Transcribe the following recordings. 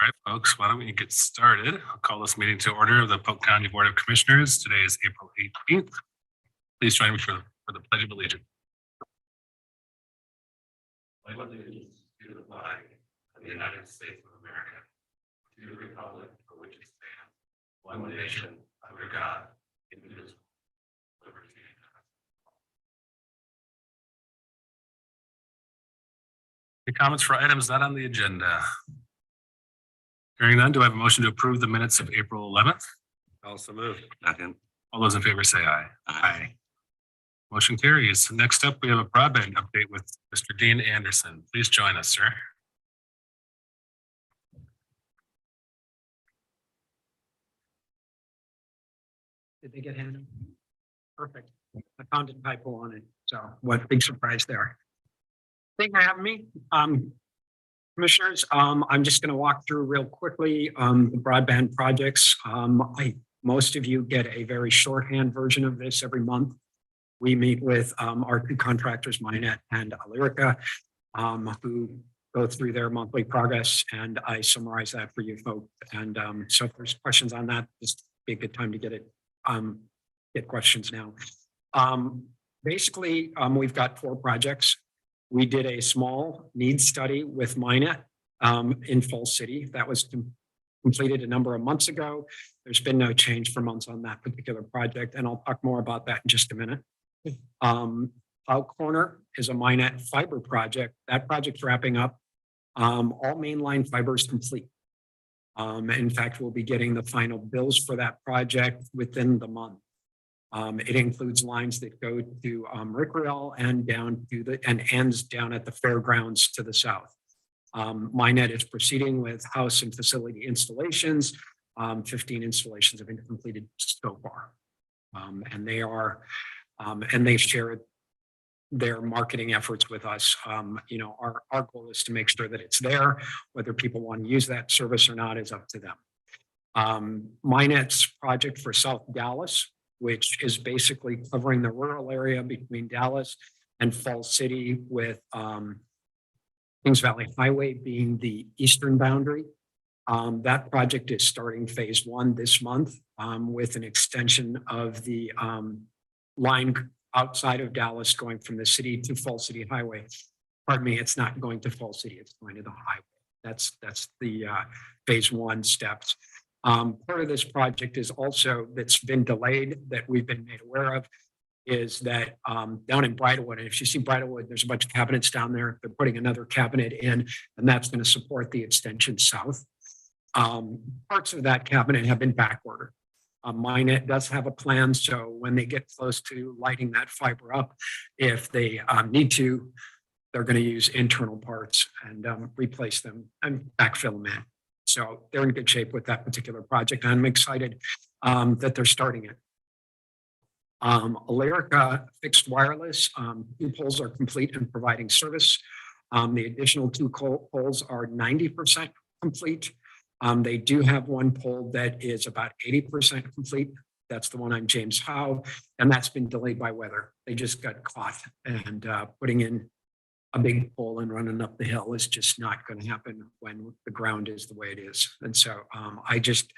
All right, folks, why don't we get started? I'll call this meeting to order of the Polk County Board of Commissioners. Today is April 18th. Please join me for the Pledge of Allegiance. I pledge allegiance to the flag of the United States of America, to the republic for which it stands, one nation, under God, indivisible, with liberty and justice. Any comments for items not on the agenda? Hearing none, do I have a motion to approve the minutes of April 11th? Also moved. Second. All those in favor say aye. Aye. Motion carries. Next up, we have a broadband update with Mr. Dean Anderson. Please join us, sir. Did they get handed? Perfect. I found a typo on it. So what big surprise there. Thank you for having me. Commissioners, I'm just going to walk through real quickly the broadband projects. Most of you get a very shorthand version of this every month. We meet with our two contractors, Minet and Alerica, who go through their monthly progress, and I summarize that for you folks. And so if there's questions on that, just be a good time to get questions now. Basically, we've got 4 projects. We did a small needs study with Minet in Falls City. That was completed a number of months ago. There's been no change for months on that particular project, and I'll talk more about that in just a minute. Polk Corner is a Minet fiber project. That project's wrapping up. All mainline fiber is complete. In fact, we'll be getting the final bills for that project within the month. It includes lines that go to Rickreall and down to and ends down at the fairgrounds to the south. Minet is proceeding with house and facility installations. 15 installations have been completed so far. And they share their marketing efforts with us. Our goal is to make sure that it's there. Whether people want to use that service or not is up to them. Minet's project for South Dallas, which is basically covering the rural area between Dallas and Falls City, with Kings Valley Highway being the eastern boundary. That project is starting phase 1 this month with an extension of the line outside of Dallas going from the city to Falls City Highway. Pardon me, it's not going to Falls City, it's going to the highway. That's the phase 1 steps. Part of this project is also, that's been delayed, that we've been made aware of, is that down in Bridlewood, and if you see Bridlewood, there's a bunch of cabinets down there. They're putting another cabinet in, and that's going to support the extension south. Parts of that cabinet have been backordered. Minet does have a plan, so when they get close to lighting that fiber up, if they need to, they're going to use internal parts and replace them and backfill them in. So they're in good shape with that particular project. I'm excited that they're starting it. Alerica fixed wireless, 2 poles are complete and providing service. The additional 2 poles are 90% complete. They do have 1 pole that is about 80% complete. That's the one on James Howe, and that's been delayed by weather. They just got caught, and putting in a big pole and running up the hill is just not going to happen when the ground is the way it is. And so I just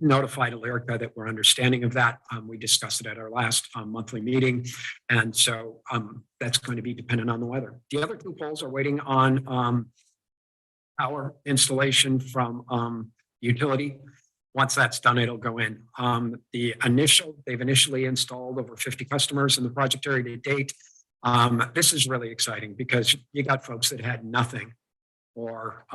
notified Alerica that we're understanding of that. We discussed it at our last monthly meeting. And so that's going to be dependent on the weather. The other 2 poles are waiting on power installation from utility. Once that's done, it'll go in. They've initially installed over 50 customers in the project area to date. This is really exciting because you got folks that had nothing or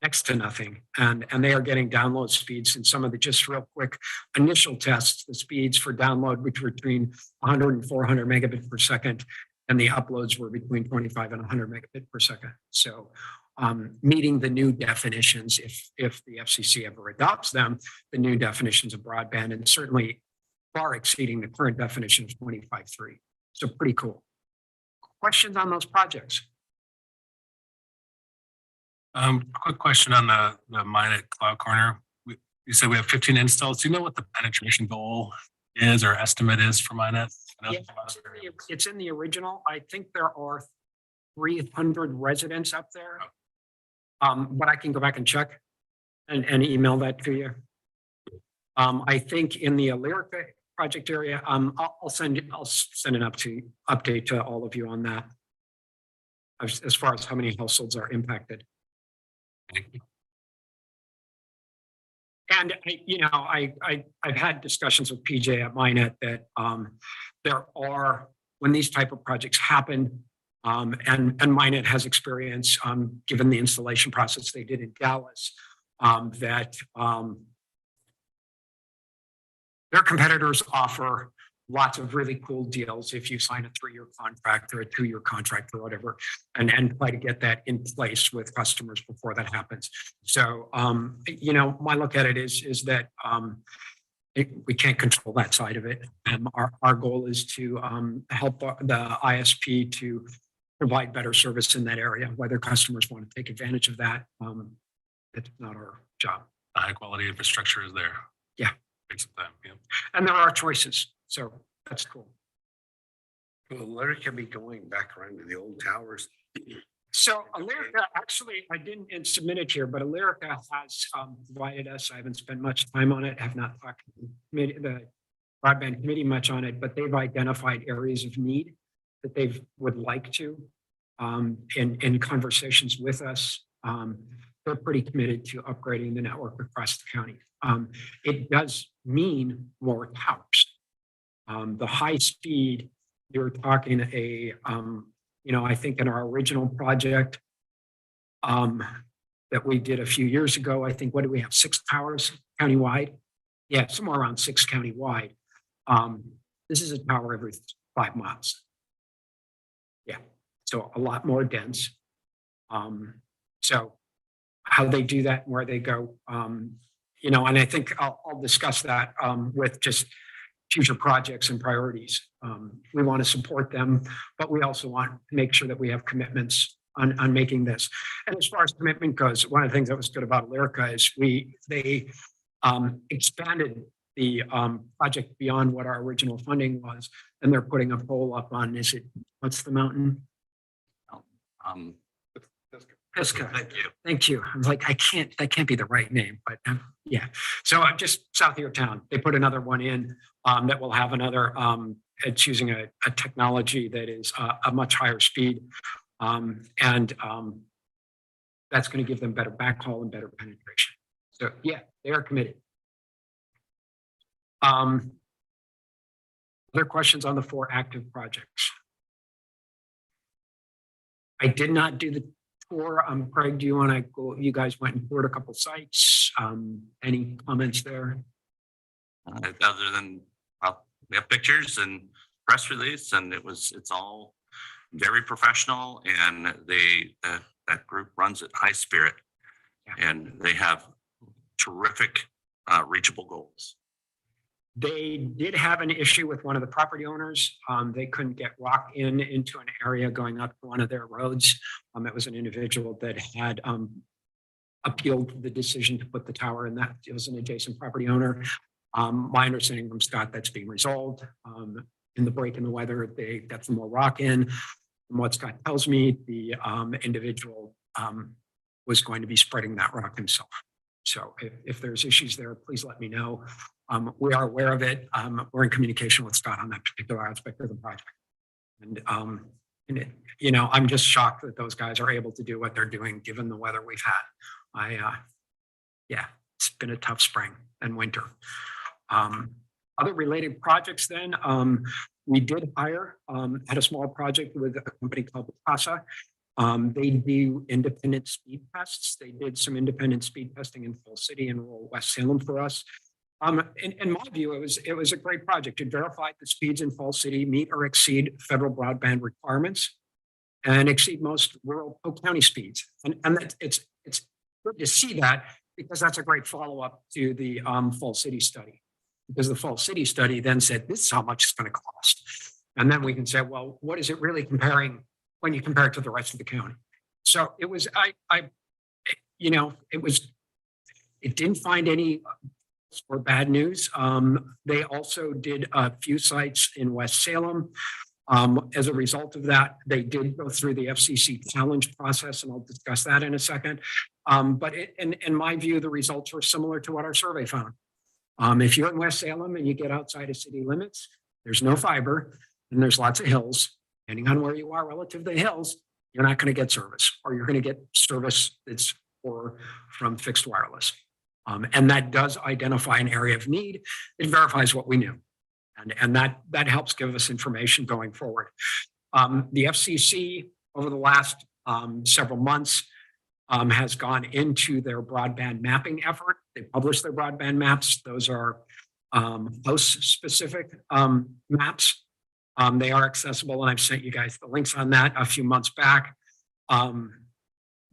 next to nothing, and they are getting download speeds. And some of the just real quick initial tests, the speeds for download, which were between 100 and 400 megabits per second, and the uploads were between 25 and 100 megabits per second. So meeting the new definitions, if the FCC ever adopts them, the new definitions of broadband, and certainly far exceeding the current definition of 25.3. So pretty cool. Questions on those projects? Quick question on the Minet Cloud Corner. You said we have 15 installs. Do you know what the penetration goal is or estimate is for Minet? Yeah, it's in the original. I think there are 300 residents up there. But I can go back and check and email that to you. I think in the Elyrica project area, I'll send an update to all of you on that. As far as how many households are impacted. And I've had discussions with PJ at Minnet that there are, when these type of projects happen, and Minnet has experience, given the installation process they did in Dallas, that their competitors offer lots of really cool deals if you sign a 3-year contract or a 2-year contract or whatever, and try to get that in place with customers before that happens. So, my look at it is that we can't control that side of it. Our goal is to help the ISP to provide better service in that area. Whether customers want to take advantage of that, it's not our job. The high quality infrastructure is there. Yeah. Takes some time, yeah. And there are choices, so that's cool. Well, Larry can be going back around to the old towers. So Elyrica, actually, I didn't submit it here, but Elyrica has provided us, I haven't spent much time on it, have not talked to the broadband committee much on it, but they've identified areas of need that they would like to, in conversations with us. They're pretty committed to upgrading the network across the county. It does mean more towers. The high speed, you're talking I think in our original project that we did a few years ago, I think, what do we have, 6 towers countywide? Yeah, somewhere around 6 countywide. This is a tower every 5 miles. Yeah, so a lot more dense. So how they do that and where they go, and I think I'll discuss that with just future projects and priorities. We want to support them, but we also want to make sure that we have commitments on making this. And as far as commitment goes, one of the things that was good about Elyrica is they expanded the project beyond what our original funding was, and they're putting a pole up on, what's the mountain? Pisgah. Thank you. I'm like, that can't be the right name, but yeah. So I'm just south of your town. They put another one in that will have another, it's using a technology that is a much higher speed. And that's going to give them better backhaul and better penetration. So yeah, they are committed. Other questions on the 4 active projects? I did not do the tour. Craig, do you want to go? You guys went and toured a couple sites. Any comments there? Other than we have pictures and press release, and it's all very professional, and that group runs at high spirit, and they have terrific reachable goals. They did have an issue with one of the property owners. They couldn't get rock into an area going up one of their roads. It was an individual that had appealed the decision to put the tower in that. It was an adjacent property owner. My understanding from Scott, that's being resolved. In the break in the weather, they got some more rock in. From what Scott tells me, the individual was going to be spreading that rock himself. So if there's issues there, please let me know. We are aware of it. We're in communication with Scott on that particular aspect of the project. And I'm just shocked that those guys are able to do what they're doing given the weather we've had. It's been a tough spring and winter. Other related projects then, we did hire, had a small project with a company called CASA. They do independent speed tests. They did some independent speed testing in Fall City and rural West Salem for us. In my view, it was a great project. It verified the speeds in Fall City meet or exceed federal broadband requirements and exceed most rural Polk County speeds. And it's good to see that, because that's a great follow-up to the Fall City study. Because the Fall City study then said, this is how much it's going to cost. And then we can say, well, what is it really comparing when you compare it to the rest of the county? So it was, it didn't find any or bad news. They also did a few sites in West Salem. As a result of that, they did go through the FCC challenge process, and I'll discuss that in a second. But in my view, the results were similar to what our survey found. If you're in West Salem and you get outside of city limits, there's no fiber and there's lots of hills. Depending on where you are relative to the hills, you're not going to get service, or you're going to get service that's from fixed wireless. And that does identify an area of need. It verifies what we knew. And that helps give us information going forward. The FCC over the last several months has gone into their broadband mapping effort. They published their broadband maps. Those are host-specific maps. They are accessible, and I've sent you guys the links on that a few months back.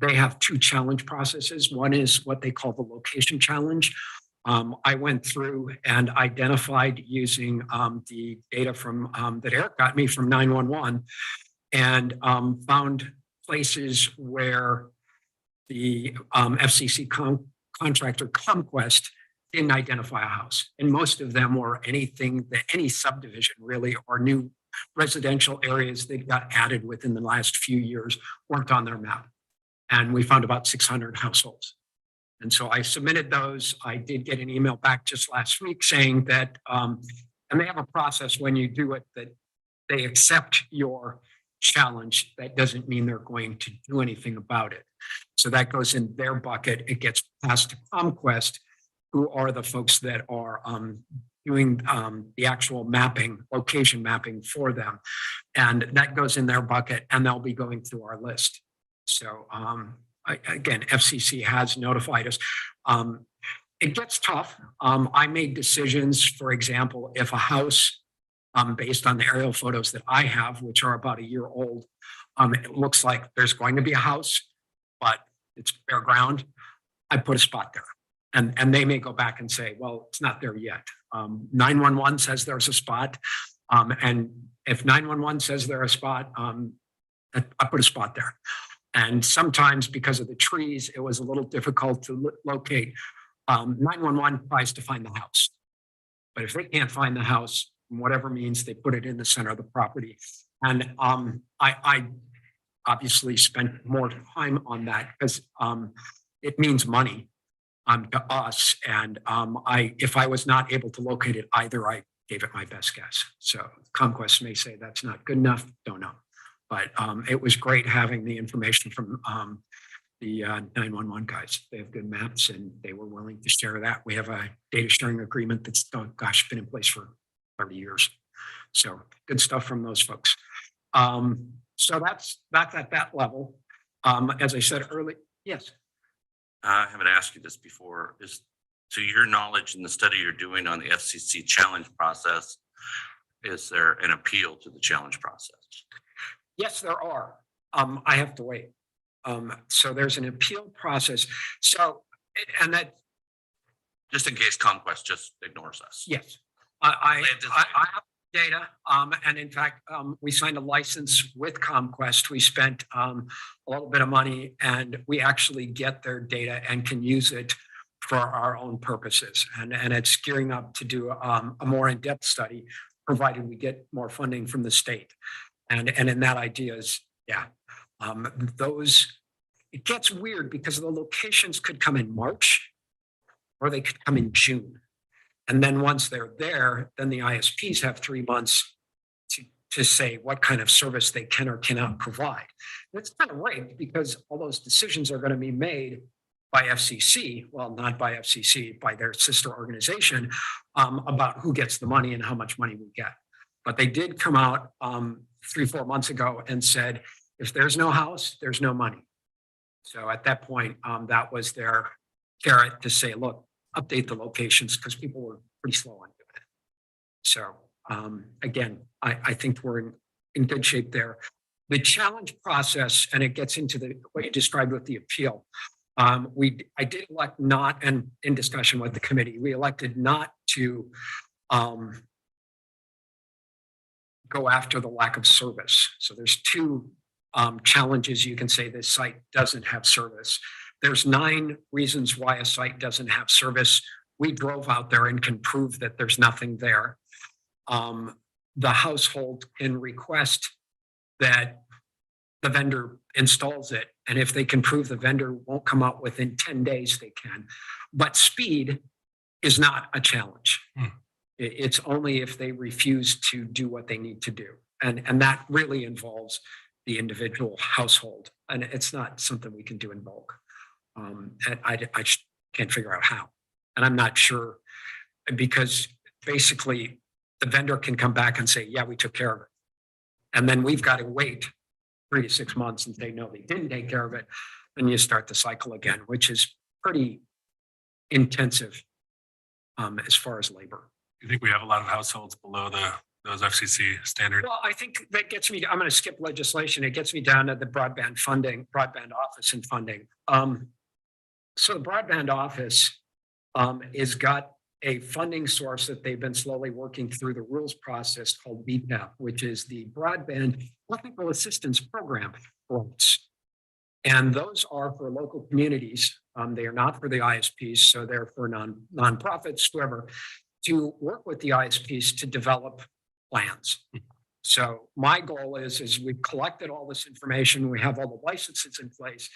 They have two challenge processes. One is what they call the location challenge. I went through and identified using the data from that Eric got me from 911 and found places where the FCC contractor ComQuest didn't identify a house. And most of them were anything that any subdivision really or new residential areas that got added within the last few years weren't on their map. And we found about 600 households. And so I submitted those. I did get an email back just last week saying that, and they have a process when you do it that they accept your challenge. That doesn't mean they're going to do anything about it. So that goes in their bucket. It gets passed to ComQuest, who are the folks that are doing the actual mapping, location mapping for them. And that goes in their bucket, and they'll be going through our list. So again, FCC has notified us. It gets tough. I made decisions, for example, if a house, based on the aerial photos that I have, which are about a year old, it looks like there's going to be a house, but it's bare ground, I put a spot there. And they may go back and say, well, it's not there yet. 911 says there's a spot. And if 911 says there's a spot, I put a spot there. And sometimes because of the trees, it was a little difficult to locate. 911 tries to find the house. But if they can't find the house, whatever means, they put it in the center of the property. And I obviously spent more time on that because it means money to us. And if I was not able to locate it either, I gave it my best guess. So ComQuest may say that's not good enough, don't know. But it was great having the information from the 911 guys. They have good maps and they were willing to share that. We have a data sharing agreement that's, oh gosh, been in place for 30 years. So good stuff from those folks. So that's at that level. As I said earlier, yes. I haven't asked you this before. Is to your knowledge in the study you're doing on the FCC challenge process, is there an appeal to the challenge process? Yes, there are. I have to wait. So there's an appeal process. So, and that, just in case ComQuest just ignores us. yes, I have data. And in fact, we signed a license with ComQuest. We spent a little bit of money and we actually get their data and can use it for our own purposes. And it's gearing up to do a more in-depth study, provided we get more funding from the state. And in that idea is, yeah, it gets weird because the locations could come in March or they could come in June. And then once they're there, then the ISPs have 3 months to say what kind of service they can or cannot provide. And it's kind of rigged because all those decisions are going to be made by FCC, well, not by FCC, by their sister organization, about who gets the money and how much money we get. But they did come out 3-4 months ago and said, if there's no house, there's no money. So at that point, that was their carrot to say, look, update the locations because people were pretty slow on doing it. So again, I think we're in good shape there. The challenge process, and it gets into what you described with the appeal. I did elect not, and in discussion with the committee, we elected not to go after the lack of service. So there's two challenges. You can say this site doesn't have service. There's 9 reasons why a site doesn't have service. We drove out there and can prove that there's nothing there. the household can request that the vendor installs it. And if they can prove the vendor won't come out within 10 days, they can. But speed is not a challenge. It's only if they refuse to do what they need to do. And that really involves the individual household. And it's not something we can do in bulk. And I just can't figure out how. And I'm not sure, because basically the vendor can come back and say, yeah, we took care of it. And then we've got to wait 3 to 6 months and say, no, they didn't take care of it. And you start the cycle again, which is pretty intensive as far as labor. You think we have a lot of households below those FCC standards? Well, I think that gets me, I'm going to skip legislation. It gets me down to the broadband office and funding. So the broadband office is got a funding source that they've been slowly working through the rules process called BTAP, which is the Broadband Technical Assistance Program grants. And those are for local communities. They are not for the ISPs, so they're for nonprofits, whoever, to work with the ISPs to develop plans. So my goal is we've collected all this information, we have all the licenses in place.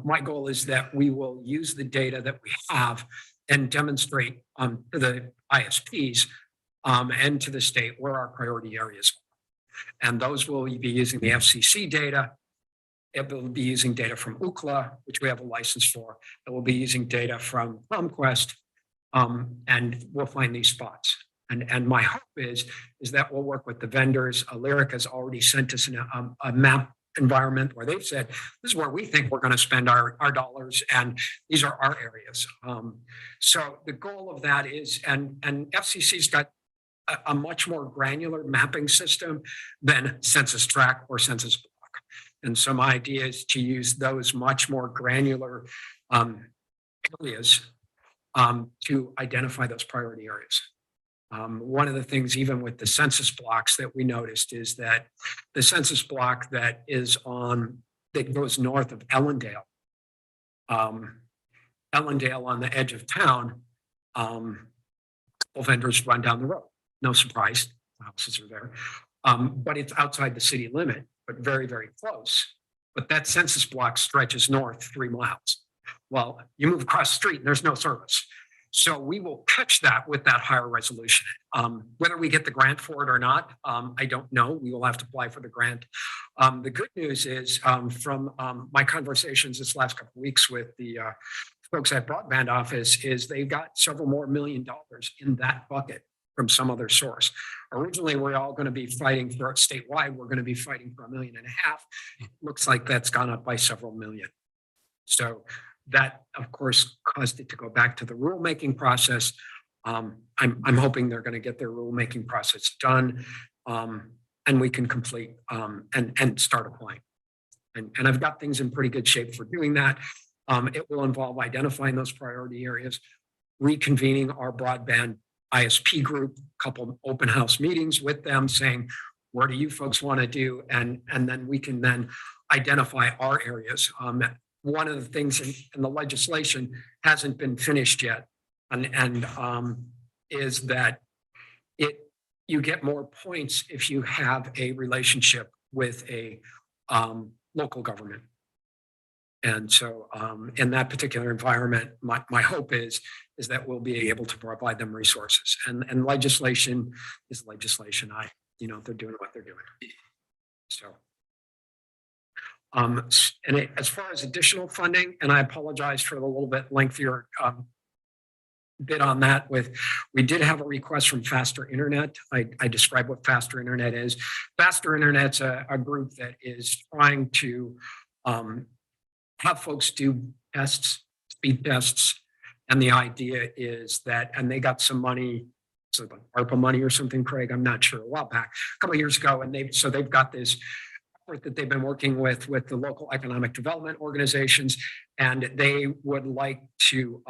My goal is that we will use the data that we have and demonstrate to the ISPs and to the state where our priority areas are. And those will be using the FCC data. It will be using data from Ookla, which we have a license for. It will be using data from ProMquest, and we'll find these spots. And my hope is that we'll work with the vendors. Lyric has already sent us a map environment where they've said, this is where we think we're going to spend our dollars, and these are our areas. So the goal of that is, and FCC's got a much more granular mapping system than census tract or census block. And so my idea is to use those much more granular areas to identify those priority areas. One of the things, even with the census blocks, that we noticed is that the census block that goes north of Ellendale, Ellendale on the edge of town, vendors run down the road. No surprise, the houses are there, but it's outside the city limit, but very, very close. But that census block stretches north 3 miles. Well, you move across the street and there's no service. So we will catch that with that higher resolution. Whether we get the grant for it or not, I don't know. We will have to apply for the grant. The good news is from my conversations this last couple of weeks with the folks at Broadband Office is they've got several more $1 million in that bucket from some other source. Originally, we're all going to be fighting for statewide. We're going to be fighting for $1.5 million. Looks like that's gone up by several million. So that, of course, caused it to go back to the rulemaking process. I'm hoping they're going to get their rulemaking process done, and we can complete and start applying. And I've got things in pretty good shape for doing that. It will involve identifying those priority areas, reconvening our broadband ISP group, a couple open house meetings with them, saying, what do you folks want to do? And then we can then identify our areas. One of the things in the legislation hasn't been finished yet, and is that you get more points if you have a relationship with a local government. And so in that particular environment, my hope is that we'll be able to provide them resources. And legislation is legislation. They're doing what they're doing. So. As far as additional funding, and I apologize for the little bit lengthier bit on that, we did have a request from Faster Internet. I described what Faster Internet is. Faster Internet's a group that is trying to have folks do tests, speed tests. And the idea is that, and they got some money, so like ARPA money or something, Craig, I'm not sure, a while back, a couple of years ago. And they've got this that they've been working with the local economic development organizations, and they would like to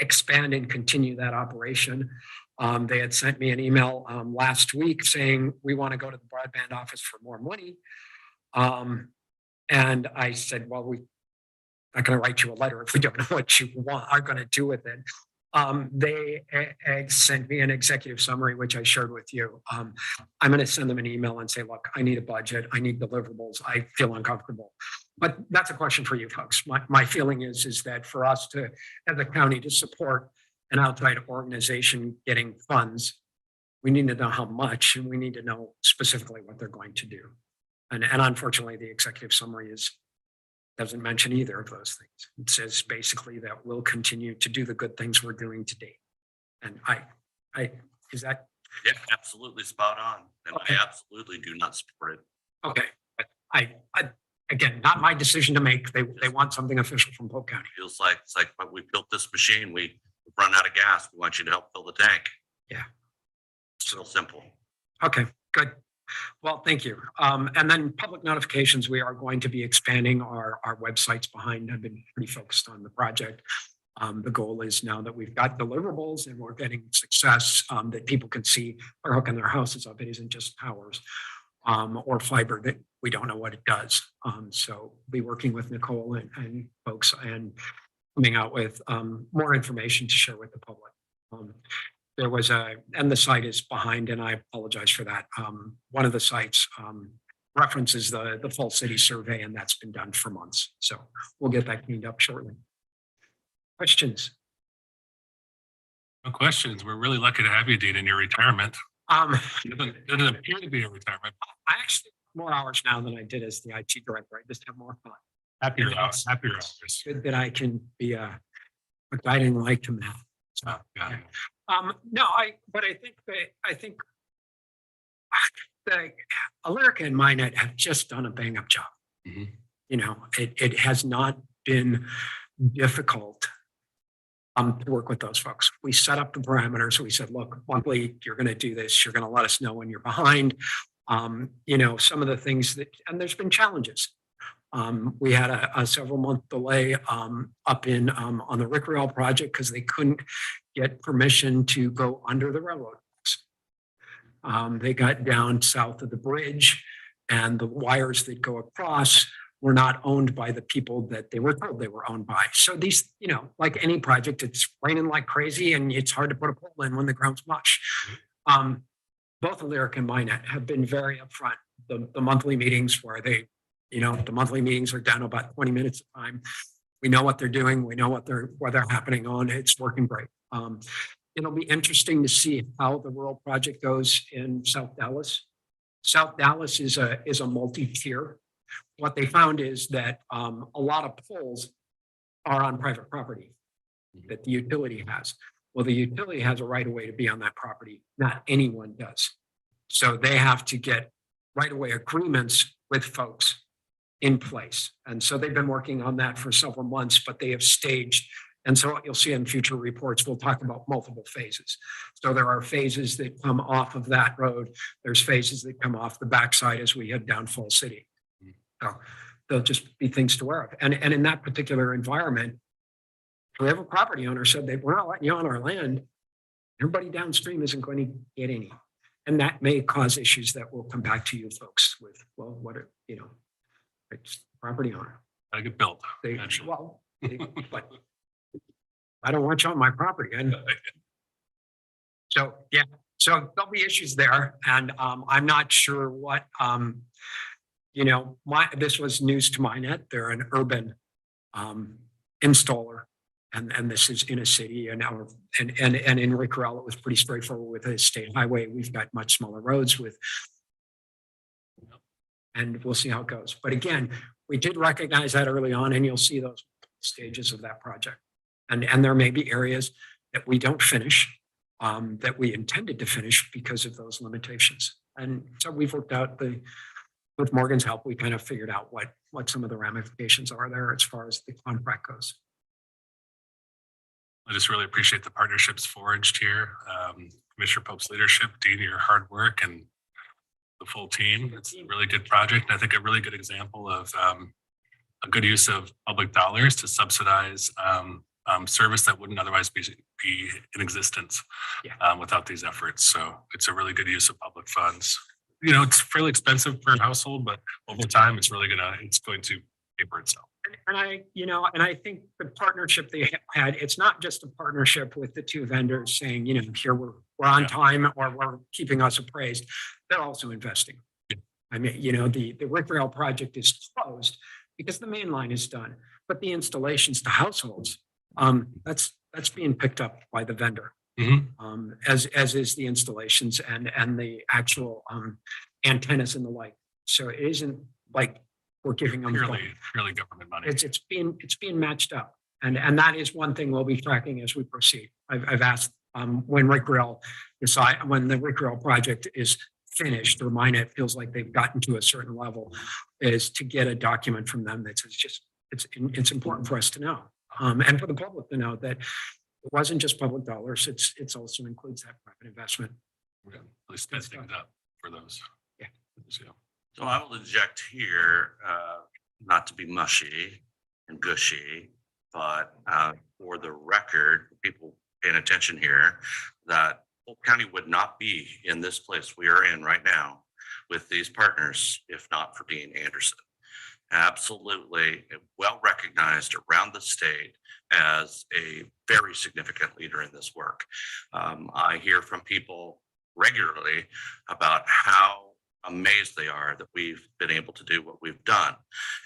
expand and continue that operation. They had sent me an email last week saying, we want to go to the broadband office for more money. And I said, well, we're not going to write you a letter if we don't know what you are going to do with it. They sent me an executive summary, which I shared with you. I'm going to send them an email and say, look, I need a budget. I need deliverables. I feel uncomfortable. But that's a question for you folks. My feeling is that for us to, as a county, to support an outside organization getting funds, we need to know how much and we need to know specifically what they're going to do. And unfortunately, the executive summary doesn't mention either of those things. It says basically that we'll continue to do the good things we're doing today. And is that Yeah, absolutely spot on. And Okay. I absolutely do not support it. okay? But again, not my decision to make. They want something official from Polk County. Feels like, it's like, but we built this machine, we've run out of gas, we want you to help fill the tank. Yeah. It's real simple. Okay, good. Well, thank you. And then public notifications, we are going to be expanding our websites behind. I've been pretty focused on the project. The goal is now that we've got deliverables and we're getting success, that people can see are hooking their houses up. It isn't just towers or fiber that we don't know what it does. So be working with Nicole and folks and coming out with more information to share with the public. There was and the site is behind, and I apologize for that. One of the sites references the Fall City survey, and that's been done for months. So we'll get that cleaned up shortly. Questions? No questions. We're really lucky to have you, Dean, in your retirement. It doesn't appear to be a retirement. I actually have more hours now than I did as the IT director. I just have more fun. Happier hours. Happier hours. Good that I can be a guiding light to that. Oh, yeah. No, but I think the Alerica and Minet have just done a bang up job. Mhm. You know, it has not been difficult to work with those folks. We set up the parameters. We said, look, monthly, you're going to do this. You're going to let us know when you're behind. You know, some of the things and there's been challenges. We had a several month delay up in on the Rick Rail project because they couldn't get permission to go under the railroad tracks. They got down south of the bridge, and the wires that go across were not owned by the people that they were told they were owned by. So these, you know, like any project, it's raining like crazy, and it's hard to put a pole in when the ground's mush. Both Alerica and Minet have been very upfront. The monthly meetings where they, you know, the monthly meetings are down to about 20 minutes of time. We know what they're doing. We know what they're happening on. It's working great. It'll be interesting to see how the rural project goes in South Dallas. South Dallas is a multi-tier. What they found is that a lot of poles are on private property that the utility has. Well, the utility has a right of way to be on that property. Not anyone does. So they have to get right of way agreements with folks in place. And so they've been working on that for several months, but they have staged. And so what you'll see in future reports, we'll talk about multiple phases. So there are phases that come off of that road. There's phases that come off the backside as we head down Fall City. So there'll just be things to aware of. And in that particular environment, we have a property owner said that we're not letting you on our land. Everybody downstream isn't going to get any. And that may cause issues that will come back to you folks with, well, what are, you know, it's property owner. Gotta get built. They, eventually. well, but I don't want you on my property. And so, yeah, so there'll be issues there. And I'm not sure what, you know, this was news to Minet. They're an urban installer. And this is in a city and in Rick Rail, it was pretty straightforward with a state highway. We've got much smaller roads and we'll see how it goes. But again, we did recognize that early on, and you'll see those stages of that project. And there may be areas that we don't finish, that we intended to finish because of those limitations. And so we've worked out with Morgan's help, we kind of figured out what some of the ramifications are there as far as the contract goes. I just really appreciate the partnerships forged here. Commissioner Pope's leadership, Dean, your hard work, and the full team. It's a really good project. I think a really good example of a good use of public dollars to subsidize service that wouldn't otherwise be in existence without these efforts. So it's a really good use of public funds. You know, it's fairly expensive per household, but over time, it's going to paper itself. And I think the partnership they had, it's not just a partnership with the two vendors saying, here we're on Yeah. time or we're keeping us appraised. They're also investing. Yeah. I mean, the Rick Rail project is closed because the main line is done, but the installations to households, that's being picked up by the vendor. As is the installations and the actual antennas and the like. So it isn't like we're giving them Purely government money. it's being matched up. And that is one thing we'll be tracking as we proceed. I've asked when the Rick Rail project is finished, or mine, it feels like they've gotten to a certain level, is to get a document from them that says it's important for us to know. And for the public to know that it wasn't just public dollars, it's also includes that private investment. We're gonna really sped things up for those. Yeah. So I will inject here, not to be mushy and gushy, but for the record, people paying attention here, that Polk County would not be in this place we are in right now with these partners if not for Dean Anderson. Absolutely well recognized around the state as a very significant leader in this work. I hear from people regularly about how amazed they are that we've been able to do what we've done.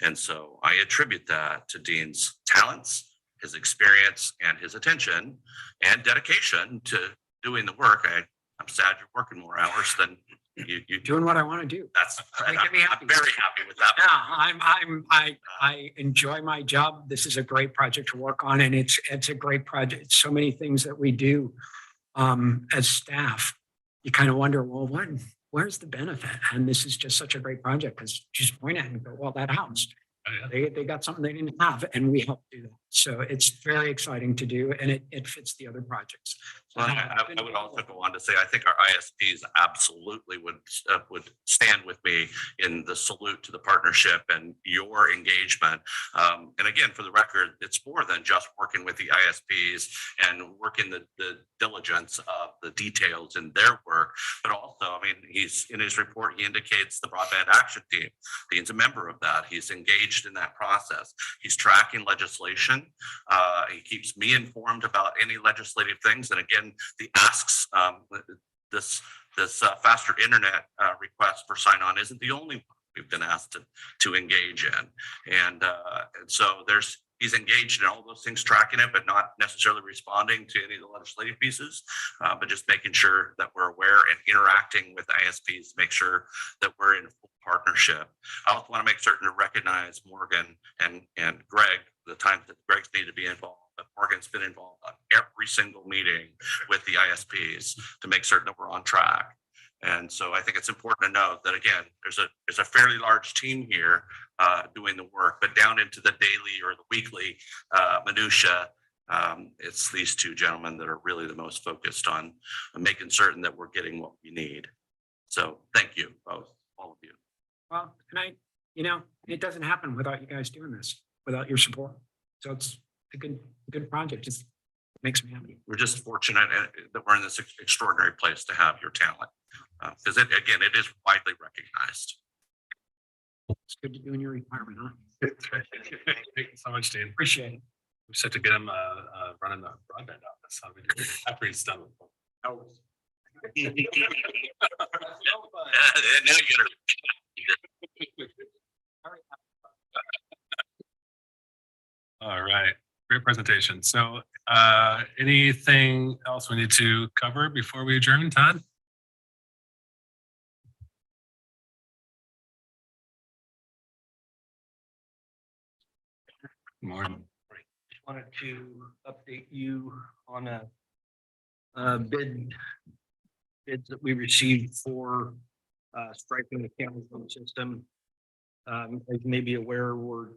And so I attribute that to Dean's talents, his experience, and his attention and dedication to doing the work. I'm sad you're working more hours than you Doing what I want to do. That's, Making me happy. I'm very happy with that. Yeah, I enjoy my job. This is a great project to work on, and it's a great project. So many things that we do as staff, you kind of wonder, well, where's the benefit? And this is just such a great project because you just point at it and go, well, that house, they got something they didn't have, and we helped do that. So it's very exciting to do, and it fits the other projects. Well, I would also go on to say, I think our ISPs absolutely would stand with me in the salute to the partnership and your engagement. And again, for the record, it's more than just working with the ISPs and working the diligence of the details in their work, but also, I mean, he's in his report, he indicates the broadband action team. Dean's a member of that. He's engaged in that process. He's tracking legislation. He keeps me informed about any legislative things. And again, the asks, this faster internet request for sign on isn't the only one we've been asked to engage in. And so he's engaged in all those things, tracking it, but not necessarily responding to any of the legislative pieces, but just making sure that we're aware and interacting with ISPs to make sure that we're in full partnership. I also want to make certain to recognize Morgan and Greg, the times that Greg's need to be involved. But Morgan's been involved on every single meeting with the ISPs to make certain that we're on track. And so I think it's important to note that, again, there's a fairly large team here doing the work, but down into the daily or the weekly minutia, it's these two gentlemen that are really the most focused on making certain that we're getting what we need. So thank you both, all of you. Well, and it doesn't happen without you guys doing this, without your support. So it's a good project. Just makes me happy. We're just fortunate that we're in this extraordinary place to have your talent. Because it is widely recognized. It's good to do in your retirement, huh? Thank you so much, Dean. Appreciate it. We just have to get him running the broadband office. After he's done with it. Now you get All right, great presentation. So anything else we need to cover before we adjourn, Todd? Morning. Just wanted to update you on bids that we received for striping the county road system. As you may be aware, we're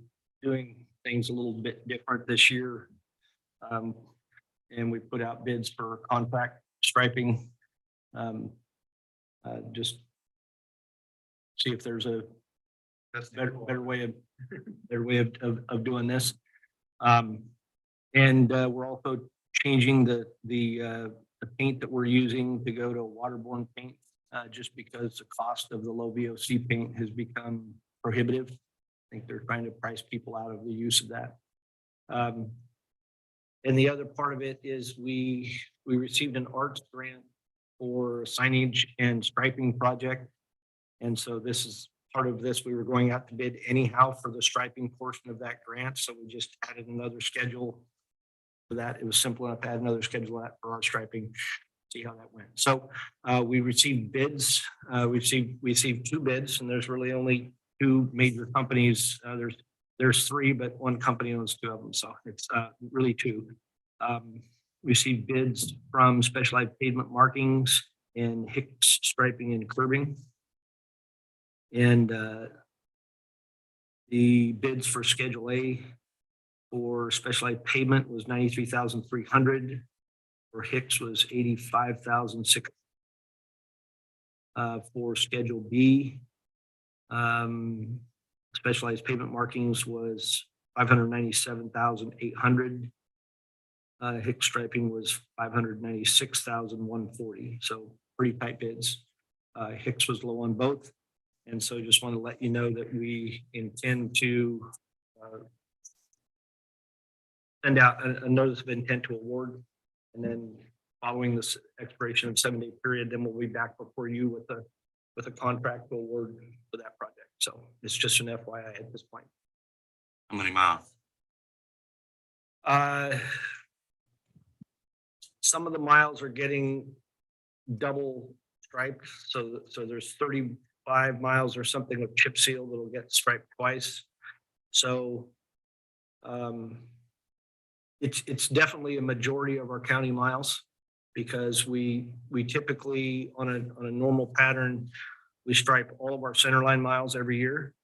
doing things a little bit different this year. And we put out bids for contract striping. Just see if there's a better way of doing this. And we're also changing the paint that we're using to go to waterborne paint, just because the cost of the low VOC paint has become prohibitive. think they're trying to price people out of the use of that. And the other part of it is we received an arts grant for signage and striping project. And so this is part of this. We were going out to bid anyhow for the striping portion of that grant. So we just added another schedule for that. It was simple enough to add another schedule for our striping, see how that went. So we received bids. We received 2 bids, and there's really only 2 major companies. There's 3, but one company owns 2 of them. So it's really 2. Received bids from Specialized Pavement Markings and Hicks Striping and Curbing. And the bids for Schedule A for Specialized Pavement was $93,300. For Hicks was $85,600. For Schedule B, Specialized Pavement Markings was $597,800. Hicks Striping was $596,140. So pretty tight bids. Hicks was low on both. And so just want to let you know that we intend to send out a notice of intent to award. And then following this expiration of 7-day period, then we'll be back before you with a contract to award for that project. So it's just an FYI at this point. How many miles? Some of the miles are getting double striped. So there's 35 miles or something of chip seal that'll get striped twice. So it's definitely a majority of our county miles, because we typically on a normal pattern, we stripe all of our center line miles every year,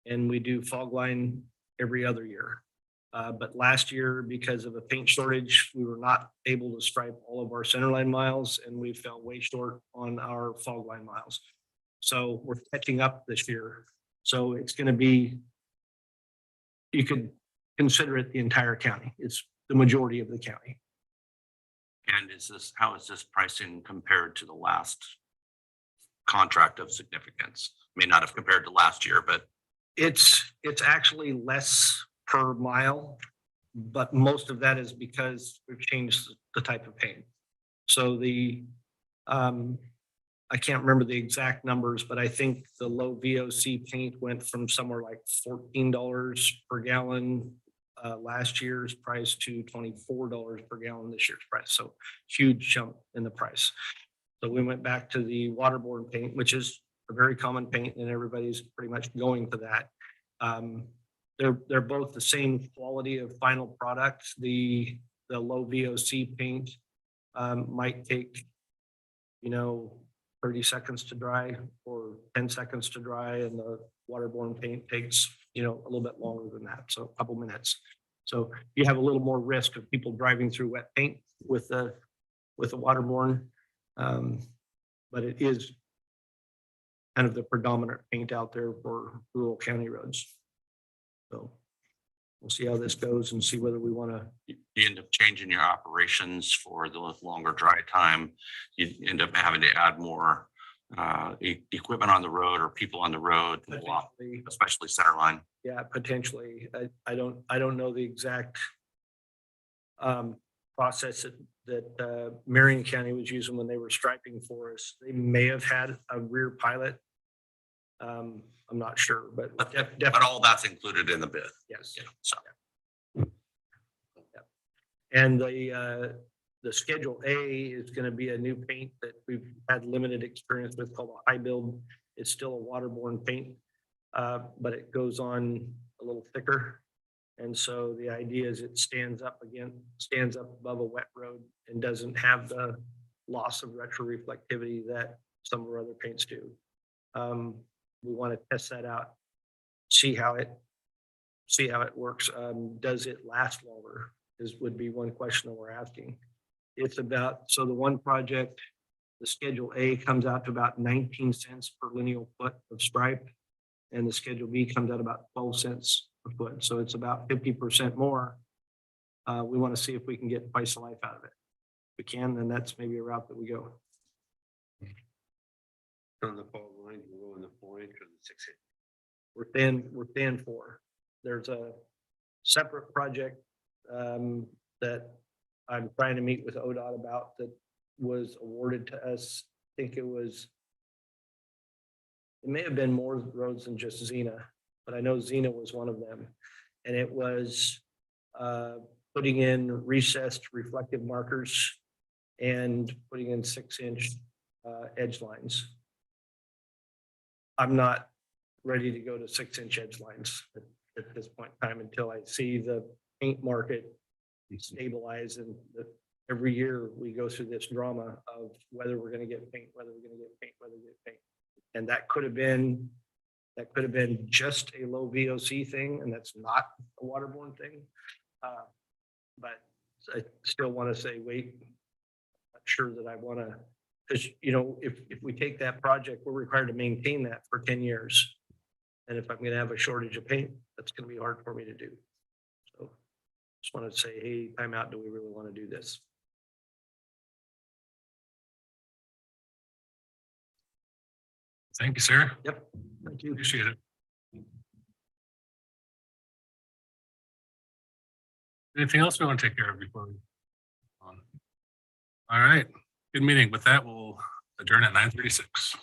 and we do fog line every other year. But last year, because of a paint shortage, we were not able to stripe all of our center line miles, and we fell way short on our fog line miles. So we're catching up this year. So it's going to be, you could consider it the entire county. It's the majority of the county. And how is this pricing compared to the last contract of significance? May not have compared to last year, but It's actually less per mile, but most of that is because we've changed the type of paint. So I can't remember the exact numbers, but I think the low VOC paint went from somewhere like $14 per gallon last year's price to $24 per gallon this year's price. So huge jump in the price. So we went back to the waterborne paint, which is a very common paint, and everybody's pretty much going to that. They're both the same quality of final product. The low VOC paint might take, 30 seconds to dry or 10 seconds to dry, and the waterborne paint takes, a little bit longer than that. So a couple minutes. So you have a little more risk of people driving through wet paint with the waterborne. But it is kind of the predominant paint out there for rural county roads. So we'll see how this goes and see whether we want to. you end up changing your operations for the longer dry time. You end up having to add more equipment on the road or people on the road, especially center line. Yeah, potentially. I don't know the exact process that Marion County was using when they were striping for us. They may have had a rear pilot. I'm not sure, but definitely. But all that's included in the bid. Yes. Yeah, so. And the Schedule A is going to be a new paint that we've had limited experience with, called a high build. It's still a waterborne paint, but it goes on a little thicker. And so the idea is it stands up above a wet road and doesn't have the loss of retroreflectivity that some of our other paints do. We want to test that out, see how it works. Does it last longer? Would be one question that we're asking. It's about, so the one project, the Schedule A comes out to about 19 cents per lineal foot of stripe, and the Schedule B comes out about 12 cents per foot. So it's about 50% more. We want to see if we can get twice the life out of it. If we can, then that's maybe a route that we go. On the fault line, you go in the 4-inch or the 6-inch. We're thin 4. there's a separate project that I'm trying to meet with ODOT about that was awarded to us. I think it may have been more roads than just Xena, but I know Xena was one of them. And it was putting in recessed reflective markers and putting in 6-inch edge lines. I'm not ready to go to 6-inch edge lines at this point in time until I see the paint market stabilize, and every year we go through this drama of whether we're going to get paint, whether we're going to get paint, whether we get paint. And that could have been just a low VOC thing, and that's not a waterborne thing. But I still want to say, wait, not sure that I want to, because, you know, if we take that project, we're required to maintain that for 10 years. And if I'm going to have a shortage of paint, that's going to be hard for me to do. So just want to say, hey, time out. Do we really want to do this? Thank you, sir. Yep. Thank you. Appreciate it. Anything else we want to take care of before we? On? All right, good meeting. With that, we'll adjourn at 9:36.